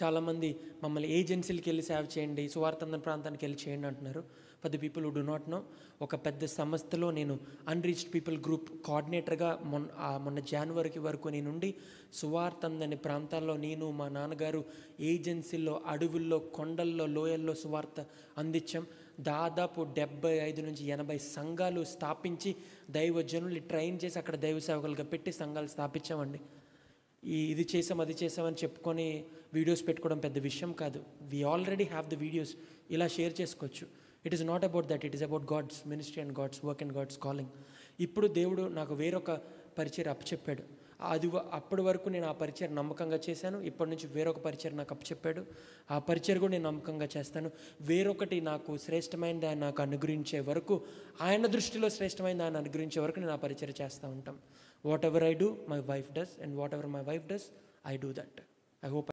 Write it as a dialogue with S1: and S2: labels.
S1: చాలామంది మమ్మల్ని ఏజెన్సీలకి వెళ్ళి సేవ చేయండి, సువార్తందన ప్రాంతానికి వెళ్ళి చేయండి అంటున్నారు. For the people who do not know, ఒక పెద్ద సంస్థలో నేను అన్రీచ్డ్ పీపుల్ గ్రూప్ కోఆర్డినేటర్గా మొన్న జనవరికి వరకు నేనుండి సువార్తందని ప్రాంతాల్లో నేను మా నాన్నగారు ఏజెన్సీల్లో, అడవుల్లో, కొండల్లో, లోయల్లో సువార్త అందించాం. దాదాపు 75 నుంచి 80 సంఘాలు స్థాపించి దైవజనుల్ని ట్రైన్ చేసి అక్కడ దైవ సేవకులుగా పెట్టి సంఘాలు స్థాపించామండి. ఇది చేసాం అది చేసామని చెప్పుకొని వీడియోస్ పెట్టుకోవడం పెద్ద విషయం కాదు. We already have the videos, ఇలా షేర్ చేసుకోవచ్చు. It is not about that, it is about God's ministry and God's work and God's calling. ఇప్పుడు దేవుడు నాకు వేరొక పరిచయం అప్పచెప్పాడు. అప్పటి వరకు నేను ఆ పరిచయం నమ్మకంగా చేశాను. ఇప్పటి నుంచి వేరొక పరిచయం నాకు అప్పచెప్పాడు. ఆ పరిచయం కూడా నేను నమ్మకంగా చేస్తాను. వేరొకటి నాకు శ్రేష్టమైనది ఆయన నాకు అనుగ్రహించే వరకు, ఆయన దృష్టిలో శ్రేష్టమైనది ఆయన అనుగ్రహించే వరకు నేను ఆ పరిచయం చేస్తూ ఉంటాం. What ever I do, my wife does, and what ever my wife does, I do that. I hope